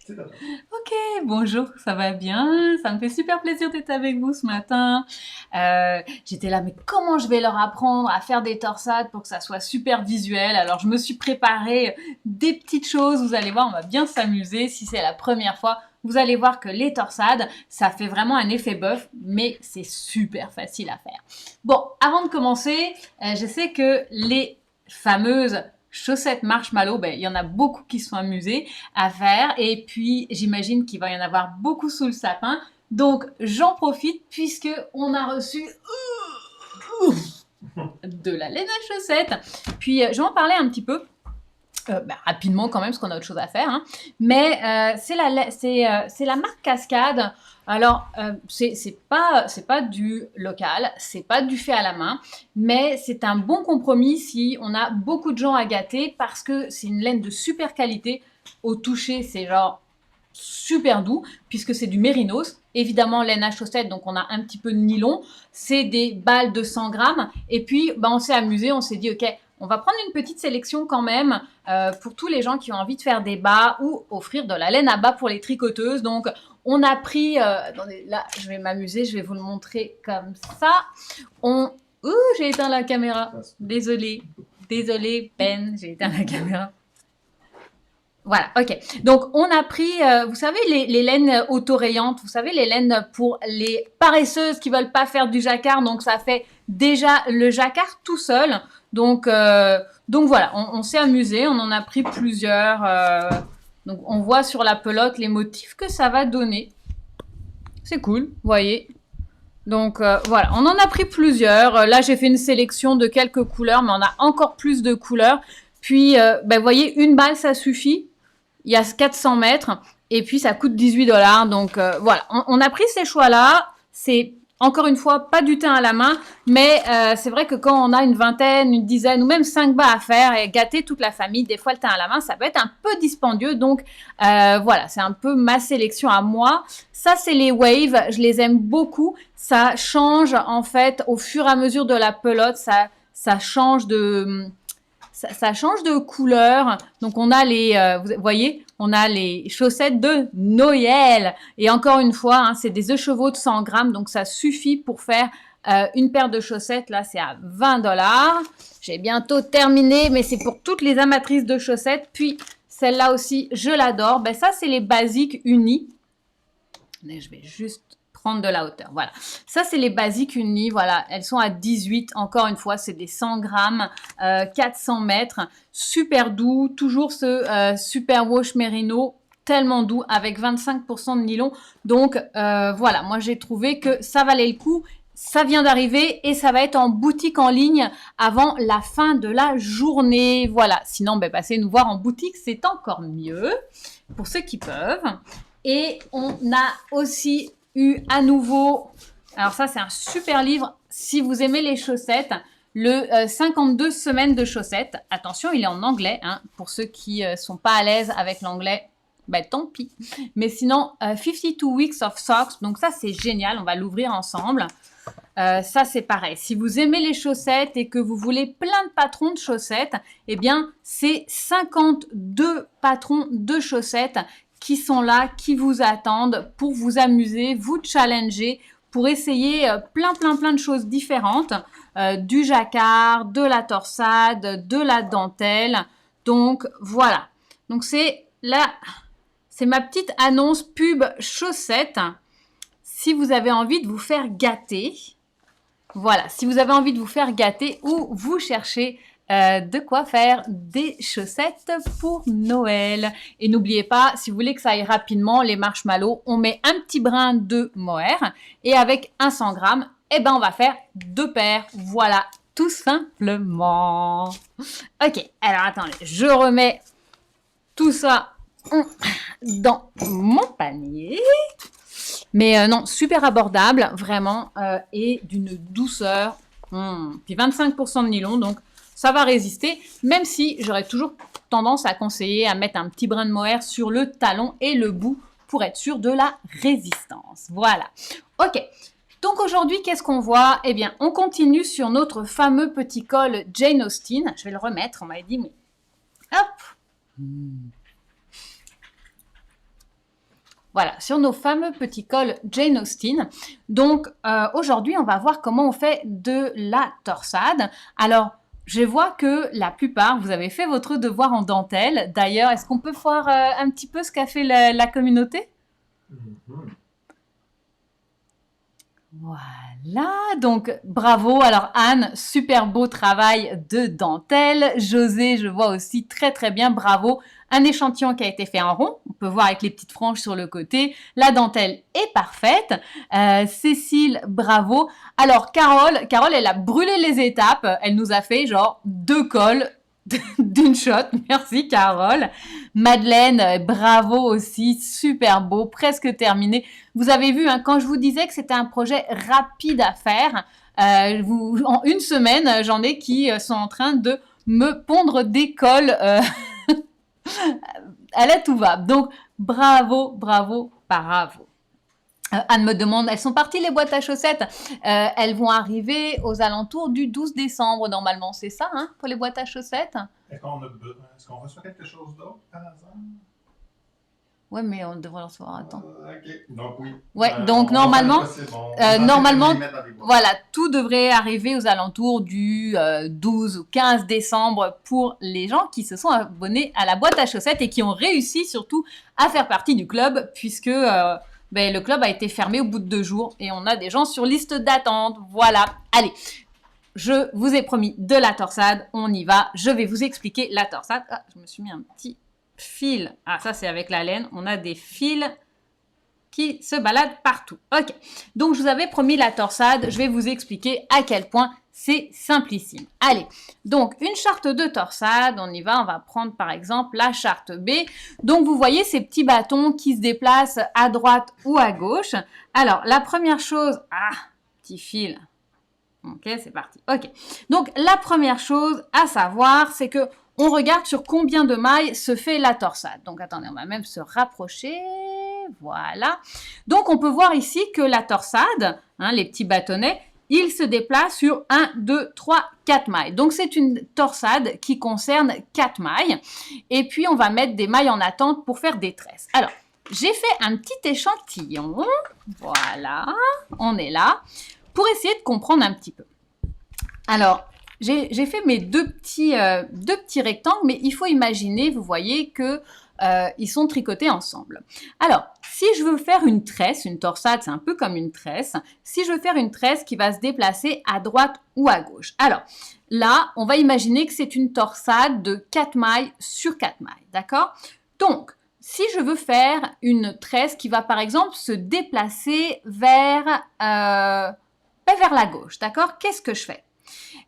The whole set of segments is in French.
C'est pas toi. Ok, bonjour, ça va bien? Ça me fait super plaisir d'être avec vous ce matin. J'étais là, mais comment je vais leur apprendre à faire des torsades pour que ça soit super visuel? Alors je me suis préparé des petites choses, vous allez voir, on va bien s'amuser. Si c'est la première fois, vous allez voir que les torsades, ça fait vraiment un effet bœuf, mais c'est super facile à faire. Bon, avant de commencer, je sais que les fameuses chaussettes marshmallow, ben, il y en a beaucoup qui se sont amusés à faire. Et puis, j'imagine qu'il va y en avoir beaucoup sous le sapin. Donc, j'en profite puisque on a reçu de la laine à chaussettes. Puis, je vais en parler un petit peu. Rapidement quand même, parce qu'on a autre chose à faire. Hein. Mais c'est la marque Cascade. Alors, c'est pas du local, c'est pas du fait à la main, mais c'est un bon compromis si on a beaucoup de gens à gâter parce que c'est une laine de super qualité. Au toucher, c'est genre super doux puisque c'est du mérinos. Évidemment, laine à chaussettes, donc on a un petit peu de nylon. C'est des balles de 100 grammes. Et puis, on s'est amusé, on s'est dit, OK, on va prendre une petite sélection quand même pour tous les gens qui ont envie de faire des bas ou offrir de la laine à bas pour les tricoteuses. Donc, on a pris, attendez, là, je vais m'amuser, je vais vous le montrer comme ça. Ouh, j'ai éteint la caméra. Désolée, Ben, j'ai éteint la caméra. Voilà, ok. Donc, on a pris, vous savez, les laines autorayantes, vous savez, les laines pour les paresseuses qui veulent pas faire du jacquard. Donc, ça fait déjà le jacquard tout seul. Donc voilà, on s'est amusé, on en a pris plusieurs. Donc, on voit sur la pelote les motifs que ça va donner. C'est cool, vous voyez. Donc voilà, on en a pris plusieurs. Là, j'ai fait une sélection de quelques couleurs, mais on a encore plus de couleurs. Puis, vous voyez, une balle, ça suffit. Il y a 400 mètres et puis ça coûte 18 $. Donc voilà, on a pris ces choix-là. C'est encore une fois pas du thym à la main, mais c'est vrai que quand on a une vingtaine, une dizaine ou même 5 bas à faire et gâter toute la famille, des fois le thym à la main, ça peut être un peu dispendieux. Donc voilà, c'est un peu ma sélection à moi. Ça, c'est les waves. Je les aime beaucoup. Ça change en fait au fur et à mesure de la pelote. Ça change de ça change de couleur. Donc on a vous voyez, on a les chaussettes de Noël. Et encore une fois, hein, c'est des œufs chevaux de 100 grammes, donc ça suffit pour faire une paire de chaussettes. Là, c'est à 20 $. J'ai bientôt terminé, mais c'est pour toutes les amatrices de chaussettes. Puis celle-là aussi, je l'adore. Ben ça, c'est les basiques unis. Mais je vais juste prendre de la hauteur. Voilà. Ça, c'est les basiques unis. Voilà. Elles sont à 18. Encore une fois, c'est des 100 grammes, 400 mètres. Super doux. Toujours ce super wash merino. Tellement doux avec 25% de nylon. Donc, voilà. Moi, j'ai trouvé que ça valait le coup. Ça vient d'arriver et ça va être en boutique en ligne avant la fin de la journée. Voilà. Sinon, passez nous voir en boutique, c'est encore mieux pour ceux qui peuvent. Et on a aussi eu à nouveau, alors ça c'est un super livre, si vous aimez les chaussettes, le 52 semaines de chaussettes. Attention, il est en anglais, hein, pour ceux qui sont pas à l'aise avec l'anglais, tant pis. Mais sinon, 52 weeks of socks, donc ça c'est génial, on va l'ouvrir ensemble. Ça c'est pareil. Si vous aimez les chaussettes et que vous voulez plein de patrons de chaussettes, eh bien c'est 52 patrons de chaussettes qui sont là, qui vous attendent pour vous amuser, vous challenger, pour essayer plein de choses différentes, du jacquard, de la torsade, de la dentelle. Donc voilà. Donc c'est ma petite annonce pub chaussettes. Si vous avez envie de vous faire gâter, voilà, si vous avez envie de vous faire gâter ou vous cherchez de quoi faire des chaussettes pour Noël. Et n'oubliez pas, si vous voulez que ça aille rapidement, les marshmallows, on met un petit brin de mohair et avec un 100 grammes, on va faire 2 paires. Voilà, tout simplement. Ok, alors attendez, je remets tout ça dans mon panier. Mais non, super abordable, vraiment, et d'une douceur. Puis 25% de nylon, donc ça va résister, même si j'aurais toujours tendance à conseiller à mettre un petit brin de mohair sur le talon et le bout pour être sûr de la résistance. Voilà. Ok. Donc aujourd'hui, qu'est-ce qu'on voit? Eh bien, on continue sur notre fameux petit col Jane Austen. Je vais le remettre, on m'avait dit, mais hop. Voilà, sur nos fameux petits cols Jane Austen. Donc, aujourd'hui, on va voir comment on fait de la torsade. Alors, je vois que la plupart, vous avez fait votre devoir en dentelle. D'ailleurs, est-ce qu'on peut voir un petit peu ce qu'a fait la communauté? Voilà, donc bravo. Alors Anne, super beau travail de dentelle. José, je vois aussi très très bien, bravo. Un échantillon qui a été fait en rond, on peut voir avec les petites franges sur le côté. La dentelle est parfaite. Cécile, bravo. Alors Carole, elle a brûlé les étapes. Elle nous a fait genre 2 cols d'une shot. Merci Carole. Madeleine, bravo aussi, super beau, presque terminé. Vous avez vu, hein, quand je vous disais que c'était un projet rapide à faire, en une semaine, j'en ai qui sont en train de me pondre des cols à la tout va. Donc, bravo, bravo, bravo. Anne me demande, elles sont parties les boîtes à chaussettes? Elles vont arriver aux alentours du 12 décembre normalement, c'est ça, hein, pour les boîtes à chaussettes? Est-ce qu'on reçoit quelque chose d'autre par hasard? Ouais, mais on devrait le recevoir. Attends. Ok, donc oui. Ouais, donc normalement, normalement, bon. voilà, tout devrait arriver aux alentours du 12 ou 15 décembre pour les gens qui se sont abonnés à la boîte à chaussettes et qui ont réussi surtout à faire partie du club, puisque le club a été fermé au bout de 2 jours et on a des gens sur liste d'attente. Voilà, allez. Je vous ai promis de la torsade, on y va. Je vais vous expliquer la torsade. Ah, je me suis mis un petit fil. Ah, ça c'est avec la laine. On a des fils qui se baladent partout. Ok, donc je vous avais promis la torsade. Je vais vous expliquer à quel point c'est simplissime. Allez, donc une charte de torsade, on y va. On va prendre par exemple la charte B. Donc vous voyez ces petits bâtons qui se déplacent à droite ou à gauche. Alors la première chose, petit fil. Ok, c'est parti. Ok. Donc, la première chose à savoir, c'est que on regarde sur combien de mailles se fait la torsade. Donc, attendez, on va même se rapprocher. Voilà. Donc, on peut voir ici que la torsade, hein, les petits bâtonnets, ils se déplacent sur 1, 2, 3, 4 mailles. Donc, c'est une torsade qui concerne 4 mailles. Et puis, on va mettre des mailles en attente pour faire des tresses. Alors, j'ai fait un petit échantillon. Voilà. On est là. Pour essayer de comprendre un petit peu. Alors, j'ai fait mes deux petits rectangles, mais il faut imaginer, vous voyez, que ils sont tricotés ensemble. Alors, si je veux faire une tresse, une torsade, c'est un peu comme une tresse. Si je veux faire une tresse qui va se déplacer à droite ou à gauche. Alors, là, on va imaginer que c'est une torsade de 4 mailles sur 4 mailles, d'accord? Donc, si je veux faire une tresse qui va, par exemple, se déplacer vers la gauche, d'accord? Qu'est-ce que je fais?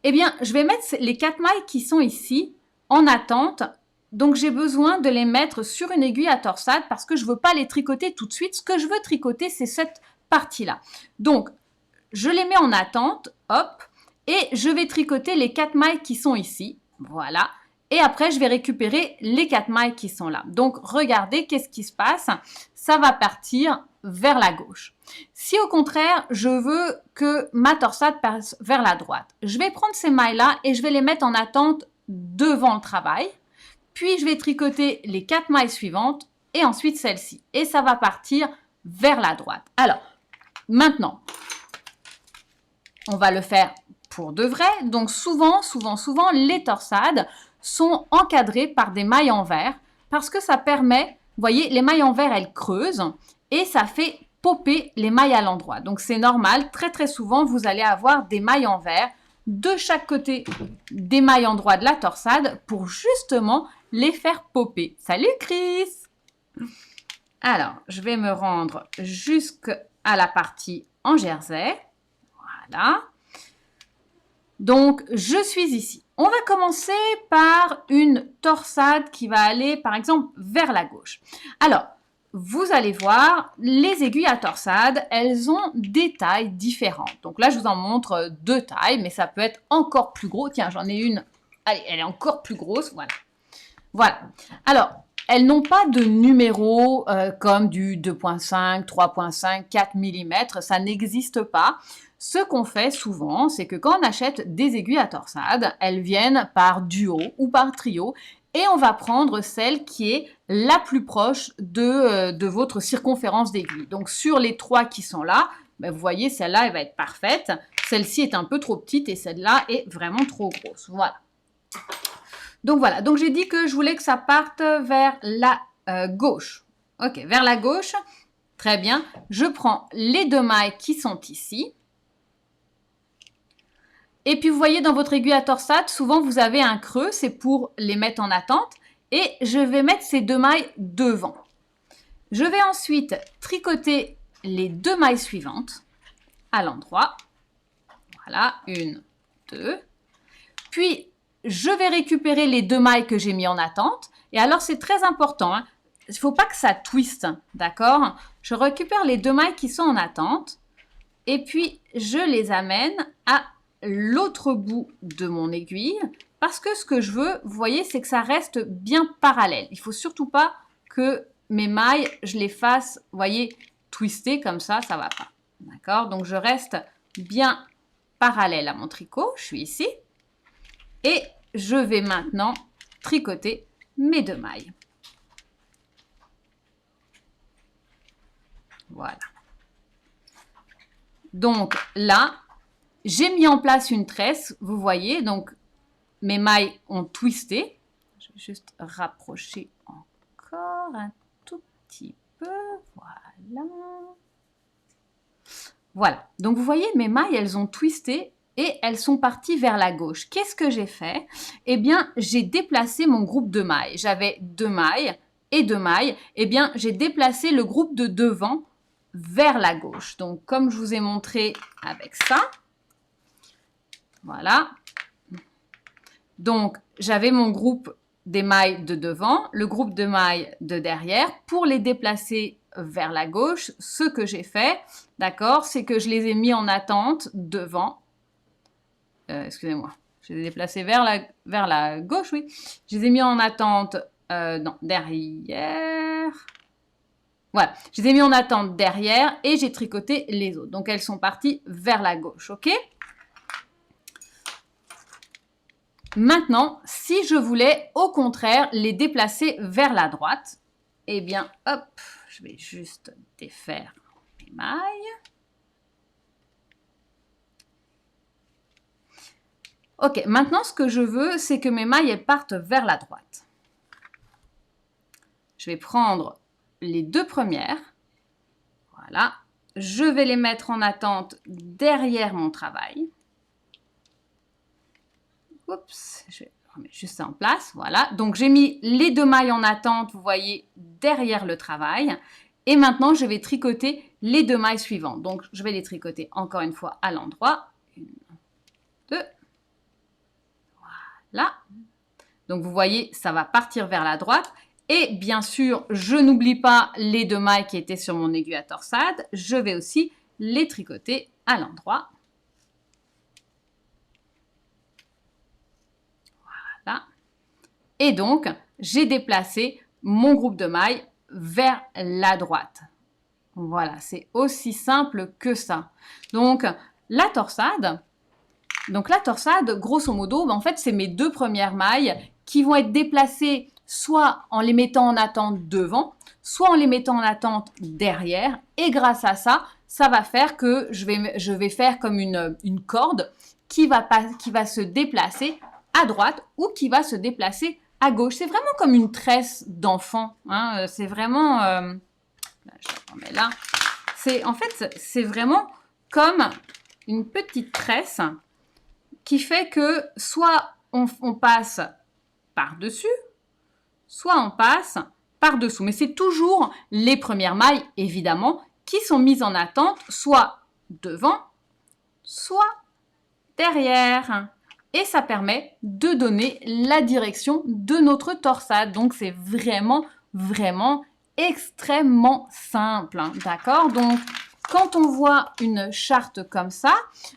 Eh bien, je vais mettre les 4 mailles qui sont ici en attente. Donc, j'ai besoin de les mettre sur une aiguille à torsade parce que je ne veux pas les tricoter tout de suite. Ce que je veux tricoter, c'est cette partie-là. Donc, je les mets en attente, hop, et je vais tricoter les 4 mailles qui sont ici. Voilà. Et après, je vais récupérer les 4 mailles qui sont là. Donc, regardez, qu'est-ce qui se passe? Ça va partir vers la gauche. Si au contraire, je veux que ma torsade passe vers la droite, je vais prendre ces mailles-là et je vais les mettre en attente devant le travail. Puis, je vais tricoter les 4 mailles suivantes et ensuite celle-ci. Et ça va partir vers la droite. Alors, maintenant, on va le faire pour de vrai. Donc, souvent, les torsades sont encadrées par des mailles en verre parce que ça permet, vous voyez, les mailles en verre, elles creusent et ça fait popper les mailles à l'endroit. Donc, c'est normal. Très, très souvent, vous allez avoir des mailles en verre de chaque côté des mailles en droit de la torsade pour justement les faire popper. Salut Chris! Alors, je vais me rendre jusqu'à la partie en jersey. Voilà. Donc, je suis ici. On va commencer par une torsade qui va aller, par exemple, vers la gauche. Alors, vous allez voir, les aiguilles à torsade, elles ont des tailles différentes. Donc là, je vous en montre 2 tailles, mais ça peut être encore plus gros. Tiens, j'en ai une. Allez, elle est encore plus grosse. Voilà. Voilà. Alors, elles n'ont pas de numéro comme du 2.5, 3.5, 4 mm. Ça n'existe pas. Ce qu'on fait souvent, c'est que quand on achète des aiguilles à torsade, elles viennent par duo ou par trio et on va prendre celle qui est la plus proche de votre circonférence d'aiguille. Donc sur les 3 qui sont là, ben, vous voyez, celle-là, elle va être parfaite. Celle-ci est un peu trop petite et celle-là est vraiment trop grosse. Voilà. Donc voilà, donc j'ai dit que je voulais que ça parte vers la gauche. Ok, vers la gauche. Très bien. Je prends les 2 mailles qui sont ici. Et puis vous voyez dans votre aiguille à torsade, souvent vous avez un creux, c'est pour les mettre en attente. Et je vais mettre ces 2 mailles devant. Je vais ensuite tricoter les 2 mailles suivantes à l'endroit. Voilà, 1, 2. Puis je vais récupérer les 2 mailles que j'ai mis en attente. Et alors c'est très important, hein. Il ne faut pas que ça twiste, d'accord? Je récupère les 2 mailles qui sont en attente et puis je les amène à l'autre bout de mon aiguille parce que ce que je veux, vous voyez, c'est que ça reste bien parallèle. Il ne faut surtout pas que mes mailles, je les fasse, vous voyez, twister comme ça ne va pas. D'accord? Donc je reste bien parallèle à mon tricot, je suis ici et je vais maintenant tricoter mes 2 mailles. Voilà. Donc là, j'ai mis en place une tresse, vous voyez, donc mes mailles ont twisté. Je vais juste rapprocher encore un tout petit peu. Voilà. Voilà. Donc vous voyez, mes mailles, elles ont twisté et elles sont parties vers la gauche. Qu'est-ce que j'ai fait? Eh bien, j'ai déplacé mon groupe de mailles. J'avais 2 mailles et 2 mailles. Eh bien, j'ai déplacé le groupe de devant vers la gauche. Donc, comme je vous ai montré avec ça, voilà. Donc, j'avais mon groupe des mailles de devant, le groupe de mailles de derrière. Pour les déplacer vers la gauche, ce que j'ai fait, d'accord, c'est que je les ai mis en attente devant. Excusez-moi, je les ai déplacés vers la gauche, oui. Je les ai mis en attente, non, derrière. Voilà, je les ai mis en attente derrière et j'ai tricoté les autres. Donc, elles sont parties vers la gauche, ok? Maintenant, si je voulais au contraire les déplacer vers la droite, eh bien, hop, je vais juste défaire mes mailles. Ok, maintenant ce que je veux, c'est que mes mailles elles partent vers la droite. Je vais prendre les 2 premières. Voilà. Je vais les mettre en attente derrière mon travail. Oups, je vais remettre juste ça en place. Voilà. Donc, j'ai mis les 2 mailles en attente, vous voyez, derrière le travail. Et maintenant, je vais tricoter les 2 mailles suivantes. Donc, je vais les tricoter encore une fois à l'endroit. 1, 2. Voilà. Donc, vous voyez, ça va partir vers la droite. Et bien sûr, je n'oublie pas les 2 mailles qui étaient sur mon aiguille à torsade. Je vais aussi les tricoter à l'endroit. Voilà. Et donc, j'ai déplacé mon groupe de mailles vers la droite. Voilà, c'est aussi simple que ça. Donc, la torsade, grosso modo, en fait, c'est mes 2 premières mailles qui vont être déplacées soit en les mettant en attente devant, soit en les mettant en attente derrière. Et grâce à ça, ça va faire que je vais faire comme une corde qui va se déplacer à droite ou qui va se déplacer à gauche. C'est vraiment comme une tresse d'enfant. Hein. C'est vraiment... je la remets là. En fait, c'est vraiment comme une petite tresse qui fait que soit on passe par-dessus, soit on passe par-dessous. Mais c'est toujours les premières mailles, évidemment, qui sont mises en attente, soit devant, soit derrière. Et ça permet de donner la direction de notre torsade. Donc, c'est vraiment, vraiment extrêmement simple. Hein, d'accord? Donc, quand on voit une charte comme ça,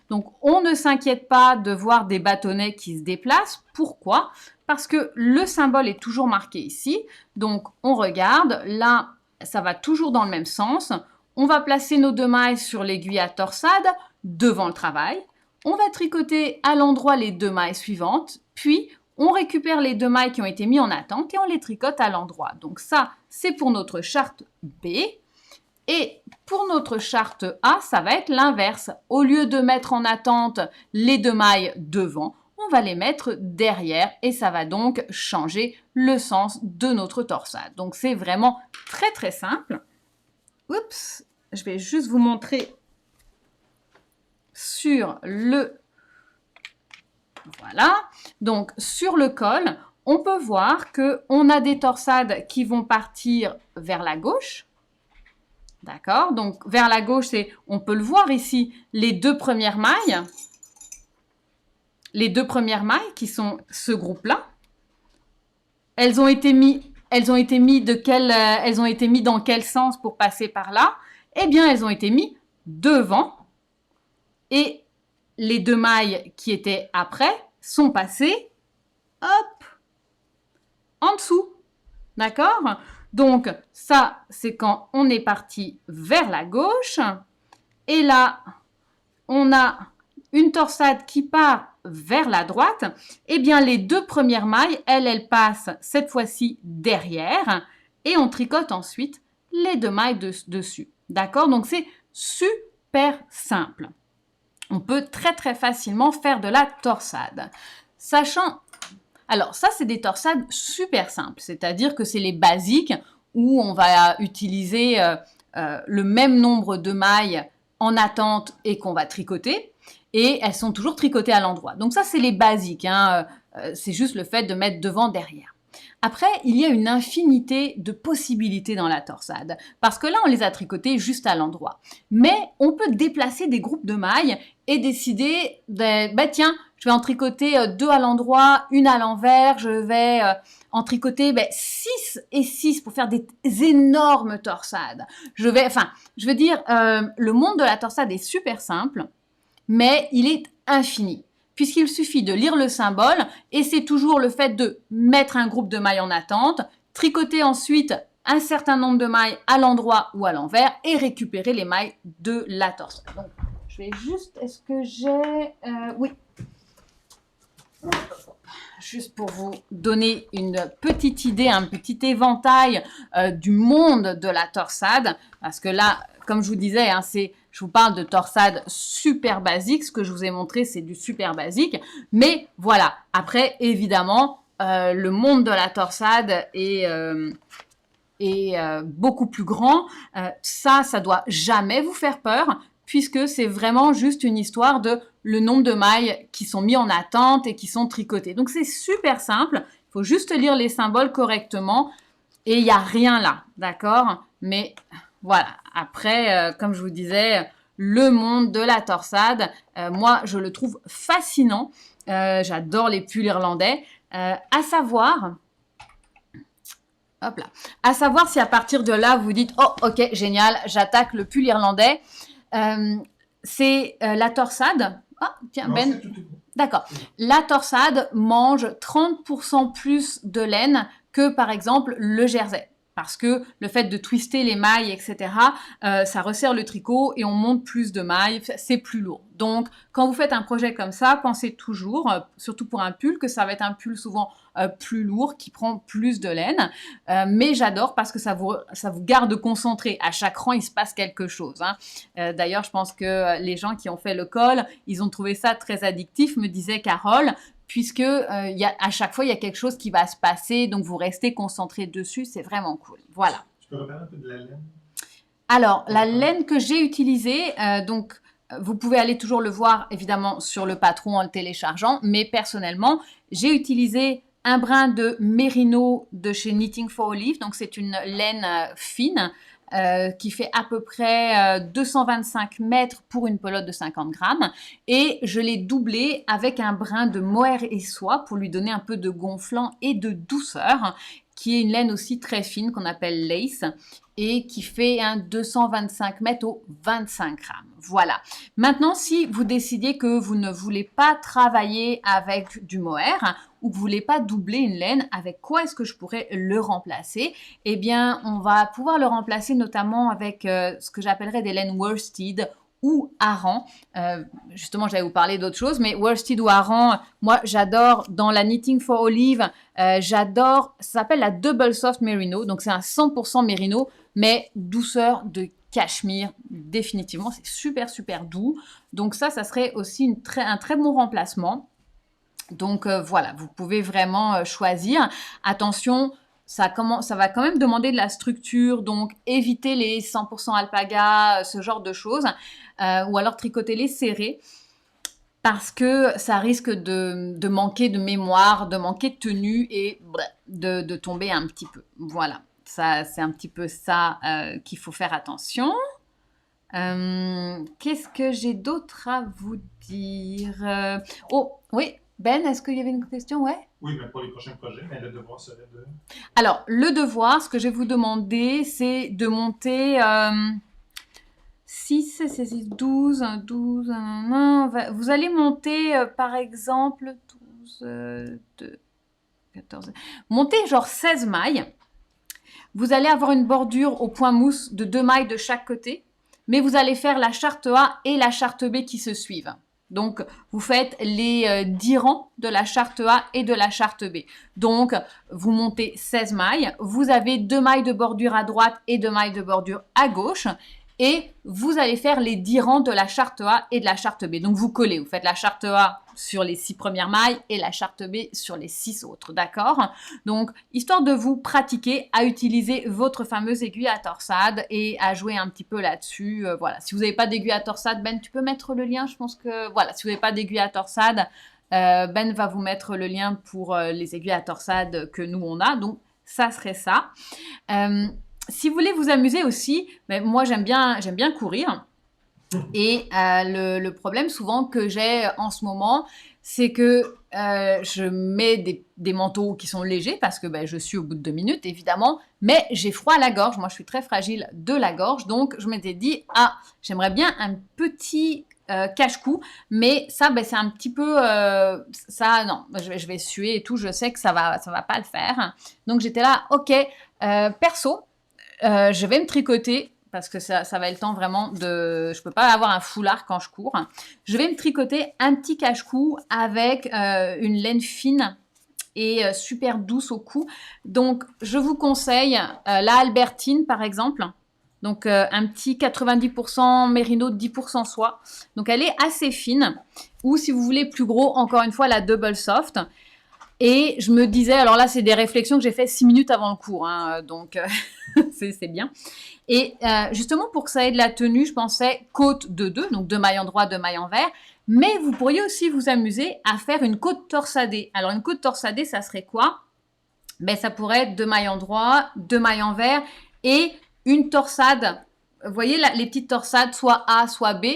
donc on ne s'inquiète pas de voir des bâtonnets qui se déplacent. Pourquoi? Parce que le symbole est toujours marqué ici. Donc, on regarde. Là, ça va toujours dans le même sens. On va placer nos 2 mailles sur l'aiguille à torsade devant le travail. On va tricoter à l'endroit les 2 mailles suivantes. Puis, on récupère les 2 mailles qui ont été mis en attente et on les tricote à l'endroit. Donc ça, c'est pour notre charte B. Et pour notre charte A, ça va être l'inverse. Au lieu de mettre en attente les 2 mailles devant, on va les mettre derrière et ça va donc changer le sens de notre torsade. Donc c'est vraiment très très simple. Oups, je vais juste vous montrer sur le... Voilà, donc sur le col, on peut voir qu'on a des torsades qui vont partir vers la gauche. D'accord, donc vers la gauche, on peut le voir ici, les 2 premières mailles. Les 2 premières mailles qui sont ce groupe-là. Elles ont été mises dans quel sens pour passer par là? Eh bien, elles ont été mises devant. Et les 2 mailles qui étaient après sont passées, hop, en dessous. D'accord? Donc, ça, c'est quand on est parti vers la gauche. Et là, on a une torsade qui part vers la droite. Eh bien, les 2 premières mailles, elles passent cette fois-ci derrière. Et on tricote ensuite les 2 mailles dessus. D'accord? Donc, c'est super simple. On peut très très facilement faire de la torsade. Sachant, alors ça c'est des torsades super simples, c'est-à-dire que c'est les basiques où on va utiliser le même nombre de mailles en attente et qu'on va tricoter. Et elles sont toujours tricotées à l'endroit. Donc ça c'est les basiques, hein. C'est juste le fait de mettre devant, derrière. Après, il y a une infinité de possibilités dans la torsade, parce que là, on les a tricotées juste à l'endroit. Mais on peut déplacer des groupes de mailles et décider, tiens, je vais en tricoter 2 à l'endroit, 1 à l'envers, je vais en tricoter 6 et 6 pour faire des énormes torsades. Je veux dire, le monde de la torsade est super simple, mais il est infini. Puisqu'il suffit de lire le symbole, et c'est toujours le fait de mettre un groupe de mailles en attente, tricoter ensuite un certain nombre de mailles à l'endroit ou à l'envers, et récupérer les mailles de la torsade. Donc, je vais juste, est-ce que j'ai... oui. Juste pour vous donner une petite idée, un petit éventail du monde de la torsade, parce que là, comme je vous disais, hein, je vous parle de torsade super basique. Ce que je vous ai montré, c'est du super basique. Mais voilà, après, évidemment, le monde de la torsade est beaucoup plus grand. Ça doit jamais vous faire peur, puisque c'est vraiment juste une histoire de le nombre de mailles qui sont mis en attente et qui sont tricotées. Donc, c'est super simple. Il faut juste lire les symboles correctement et il n'y a rien là, d'accord? Mais voilà, après, comme je vous disais, le monde de la torsade, moi, je le trouve fascinant. J'adore les pulls irlandais. À savoir si à partir de là, vous dites « Oh, ok, génial, j'attaque le pull irlandais », c'est la torsade. Ah, tiens, Non, Ben. c'est tout est bon. D'accord. La torsade mange 30% plus de laine que, par exemple, le jersey. Parce que le fait de twister les mailles, etc., ça resserre le tricot et on monte plus de mailles, c'est plus lourd. Donc, quand vous faites un projet comme ça, pensez toujours, surtout pour un pull, que ça va être un pull souvent plus lourd, qui prend plus de laine. Mais j'adore parce que ça vous garde concentré. À chaque rang, il se passe quelque chose, hein. D'ailleurs, je pense que les gens qui ont fait le col, ils ont trouvé ça très addictif, me disait Carole, puisque à chaque fois, il y a quelque chose qui va se passer, donc vous restez concentré dessus, c'est vraiment cool. Voilà. Tu peux reparler un peu de la laine? Alors, la laine que j'ai utilisée, donc vous pouvez aller toujours le voir évidemment sur le patron en le téléchargeant, mais personnellement, j'ai utilisé un brin de mérino de chez Knitting for Olive, donc c'est une laine fine qui fait à peu près 225 mètres pour une pelote de 50 grammes, et je l'ai doublée avec un brin de mohair et soie pour lui donner un peu de gonflant et de douceur, qui est une laine aussi très fine qu'on appelle lace, et qui fait un 225 mètres au 25 grammes. Voilà. Maintenant, si vous décidez que vous ne voulez pas travailler avec du mohair ou que vous ne voulez pas doubler une laine, avec quoi est-ce que je pourrais le remplacer? Eh bien, on va pouvoir le remplacer notamment avec ce que j'appellerais des laines worsted ou hareng. Justement, j'allais vous parler d'autre chose, mais worsted ou hareng, moi j'adore dans la Knitting for Olive, j'adore, ça s'appelle la Double Soft Merino, donc c'est un 100% Merino, mais douceur de cachemire, définitivement, c'est super super doux, donc ça serait aussi un très bon remplacement. Donc voilà, vous pouvez vraiment choisir. Attention, ça va quand même demander de la structure, donc évitez les 100% alpaga, ce genre de choses, ou alors tricotez-les serrés, parce que ça risque de manquer de mémoire, de manquer de tenue et de tomber un petit peu. Voilà, ça c'est un petit peu ça qu'il faut faire attention. Qu'est-ce que j'ai d'autre à vous dire? Oh, oui, Ben, est-ce qu'il y avait une question? Ouais. Oui, mais pour les prochains projets, mais le devoir serait de... Alors, le devoir, ce que je vais vous demander, c'est de monter 6, 12, 12, vous allez monter, par exemple, 12, 2, 14, montez genre 16 mailles. Vous allez avoir une bordure au point mousse de 2 mailles de chaque côté, mais vous allez faire la charte A et la charte B qui se suivent. Donc, vous faites les 10 rangs de la charte A et de la charte B. Donc, vous montez 16 mailles. Vous avez 2 mailles de bordure à droite et 2 mailles de bordure à gauche. Et vous allez faire les 10 rangs de la charte A et de la charte B. Donc, vous collez. Vous faites la charte A sur les 6 premières mailles et la charte B sur les 6 autres. D'accord? Donc, histoire de vous pratiquer à utiliser votre fameuse aiguille à torsade et à jouer un petit peu là-dessus. Voilà. Si vous n'avez pas d'aiguille à torsade, Ben, tu peux mettre le lien. Je pense que, voilà, si vous n'avez pas d'aiguille à torsade, Ben va vous mettre le lien pour les aiguilles à torsade que nous, on a. Donc, ça serait ça. Si vous voulez vous amuser aussi, ben, moi j'aime bien courir. Et le problème souvent que j'ai en ce moment, c'est que je mets des manteaux qui sont légers parce que ben, je suis au bout de 2 minutes évidemment, mais j'ai froid à la gorge. Moi je suis très fragile de la gorge, donc je m'étais dit j'aimerais bien un petit cache-cou, mais ça ben, c'est un petit peu ça non, je vais suer et tout, je sais que ça va pas le faire. Donc j'étais là, ok, perso. Je vais me tricoter parce que ça va être le temps vraiment de... Je peux pas avoir un foulard quand je cours. Je vais me tricoter un petit cache-cou avec une laine fine et super douce au cou. Donc, je vous conseille la Albertine, par exemple. Donc, un petit 90% mérino, 10% soie. Donc, elle est assez fine. Ou si vous voulez plus gros, encore une fois, la Double Soft. Et je me disais, alors là, c'est des réflexions que j'ai fait 6 minutes avant le cours, hein, donc c'est bien. Et justement, pour que ça ait de la tenue, je pensais côte de 2, donc 2 mailles en droit, 2 mailles en vert. Mais vous pourriez aussi vous amuser à faire une côte torsadée. Alors, une côte torsadée, ça serait quoi? Ben, ça pourrait être 2 mailles en droit, 2 mailles en vert et une torsade. Vous voyez les petites torsades, soit A, soit B.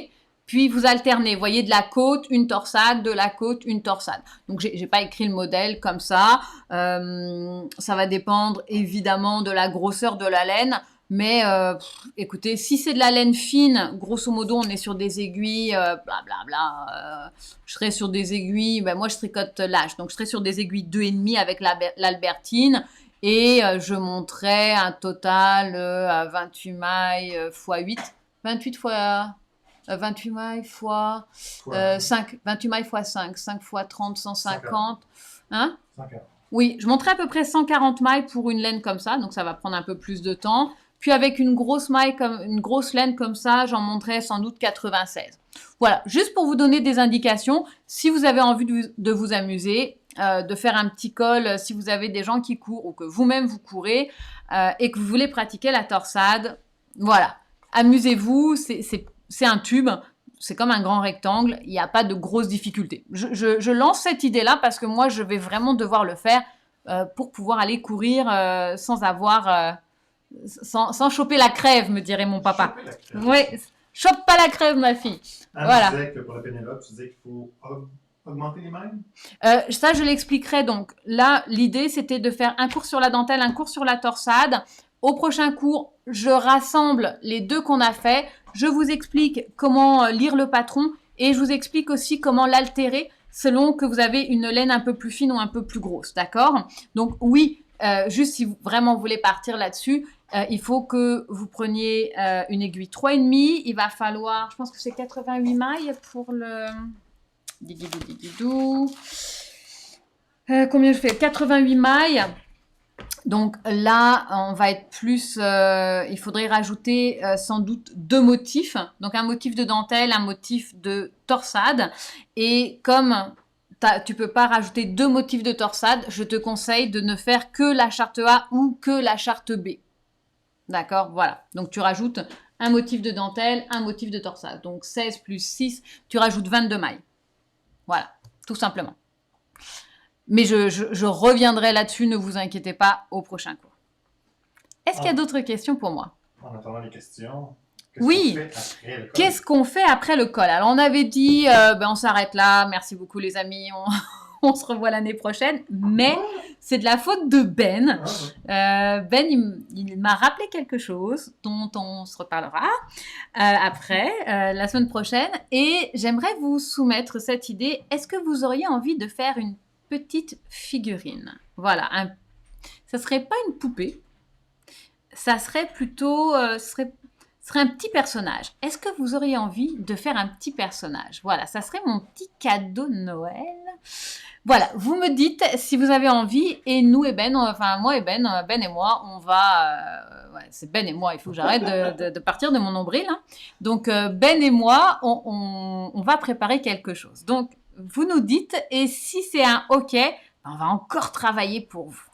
Puis vous alternez, vous voyez, de la côte, une torsade, de la côte, une torsade. Donc, j'ai pas écrit le modèle comme ça. Ça va dépendre évidemment de la grosseur de la laine. Mais écoutez, si c'est de la laine fine, grosso modo, on est sur des aiguilles, blablabla. Je serais sur des aiguilles, ben moi je tricote l'âge. Donc, je serais sur des aiguilles 2,5 avec l'Albertine. Et je monterais un total à 28 mailles x 8. 28 fois... 28 mailles fois 5, 28 mailles fois 5, 5 fois 30, 150. Hein? 140. Oui, je monterai à peu près 140 mailles pour une laine comme ça, donc ça va prendre un peu plus de temps. Puis avec une grosse laine comme ça, j'en monterai sans doute 96. Voilà, juste pour vous donner des indications, si vous avez envie de vous amuser, de faire un petit col, si vous avez des gens qui courent ou que vous-même vous courez et que vous voulez pratiquer la torsade, voilà, amusez-vous, c'est un tube, c'est comme un grand rectangle, il n'y a pas de grosses difficultés. Je lance cette idée-là parce que moi, je vais vraiment devoir le faire pour pouvoir aller courir sans choper la crève, me dirait mon papa. Oui, chope pas la crève, ma fille. Voilà. Tu disais que pour la Pénélope, tu disais qu'il faut augmenter les mailles? Ça, je l'expliquerai. Donc là, l'idée, c'était de faire un cours sur la dentelle, un cours sur la torsade. Au prochain cours, je rassemble les deux qu'on a fait. Je vous explique comment lire le patron et je vous explique aussi comment l'altérer selon que vous avez une laine un peu plus fine ou un peu plus grosse, d'accord? Donc oui, juste si vous vraiment voulez partir là-dessus, il faut que vous preniez une aiguille 3,5. Il va falloir, je pense que c'est 88 mailles pour le... combien je fais? 88 mailles. Donc là, on va être plus... il faudrait rajouter sans doute 2 motifs. Donc un motif de dentelle, un motif de torsade. Et comme tu peux pas rajouter 2 motifs de torsade, je te conseille de ne faire que la charte A ou que la charte B. D'accord? Voilà. Donc tu rajoutes un motif de dentelle, un motif de torsade. Donc 16 plus 6, tu rajoutes 22 mailles. Voilà, tout simplement. Mais je reviendrai là-dessus, ne vous inquiétez pas, au prochain cours. Est-ce qu'il y a d'autres questions pour moi? En attendant les questions, oui. Qu'est-ce qu'on fait après le col? Alors, on avait dit, on s'arrête là. Merci beaucoup, les amis. On se revoit l'année prochaine. Mais c'est de la faute de Ben. Ben, il m'a rappelé quelque chose dont on se reparlera après, la semaine prochaine. Et j'aimerais vous soumettre cette idée. Est-ce que vous auriez envie de faire une petite figurine? Voilà. Ça serait pas une poupée. Ça serait plutôt... serait un petit personnage. Est-ce que vous auriez envie de faire un petit personnage? Voilà, ça serait mon petit cadeau de Noël. Voilà, vous me dites si vous avez envie, et nous et Ben, moi et Ben et moi, on va... c'est Ben et moi, il faut que j'arrête de partir de mon nombril. Hein. Donc, Ben et moi, on va préparer quelque chose. Donc, vous nous dites, et si c'est un OK, on va encore travailler pour vous.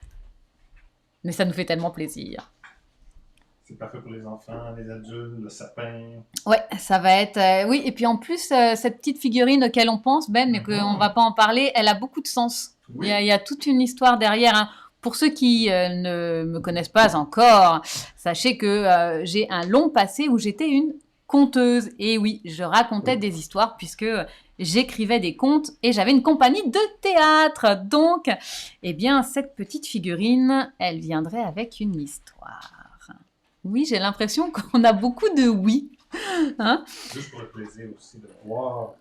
Mais ça nous fait tellement plaisir. C'est parfait pour les enfants, les adultes, le sapin. Ouais, ça va être... oui, et puis en plus, cette petite figurine auquel on pense, Ben, mais qu'on ne va pas en parler, elle a beaucoup de sens. Oui. Il y a toute une histoire derrière. Hein. Pour ceux qui ne me connaissent pas encore, sachez que j'ai un long passé où j'étais une conteuse. Et oui, je racontais des histoires puisque j'écrivais des contes et j'avais une compagnie de théâtre. Donc, eh bien, cette petite figurine, elle viendrait avec une histoire. Oui, j'ai l'impression qu'on a beaucoup de oui. Hein? Juste pour le plaisir aussi de voir.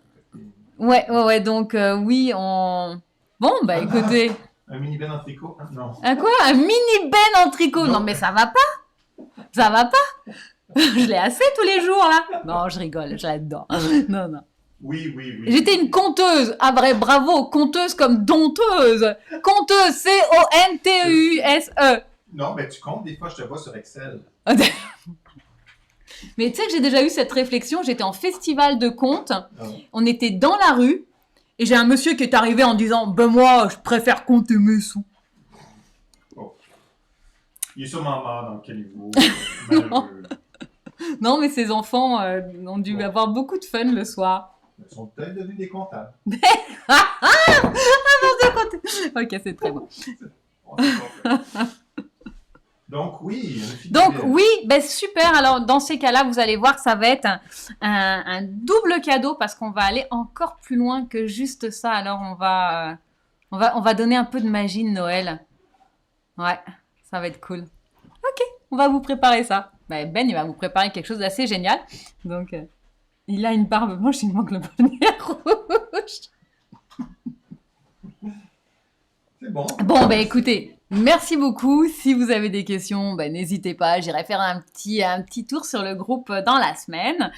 Ouais, donc oui, on... Bon, écoutez... Un mini ben en tricot? Non. Un quoi? Un mini ben en tricot? Non, mais ça va pas. Ça va pas. Je l'ai assez tous les jours, là. Non, je rigole, je l'adore. Non. Oui. J'étais une conteuse. Ah, bravo, conteuse comme dompteuse. Conteuse, C-O-N-T-E-U-S-E. Non, mais tu comptes, des fois, je te vois sur Excel. Mais tu sais que j'ai déjà eu cette réflexion, j'étais en festival de contes, on était dans la rue, et j'ai un monsieur qui est arrivé en disant « Ben moi, je préfère compter mes sous. » Oh. Il est sûrement mort dans le caniveau. Non, mais ses enfants ont dû avoir beaucoup de fun le soir. Ils sont peut-être devenus des comptables. Ok, c'est très bon. Donc oui. Super. Alors dans ces cas-là, vous allez voir que ça va être un double cadeau parce qu'on va aller encore plus loin que juste ça. Alors on va donner un peu de magie de Noël. Ouais, ça va être cool. Ok, on va vous préparer ça. Ben il va vous préparer quelque chose d'assez génial. Donc il a une barbe blanche, il manque le bonnet rouge. C'est bon. Bon, écoutez. Merci beaucoup. Si vous avez des questions, n'hésitez pas. J'irai faire un petit tour sur le groupe dans la semaine.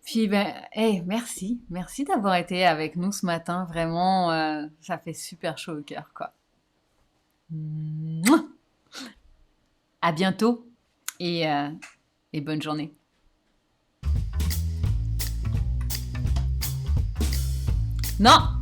Puis, merci. Merci d'avoir été avec nous ce matin. Vraiment, ça fait super chaud au cœur, quoi. À bientôt et bonne journée. Non!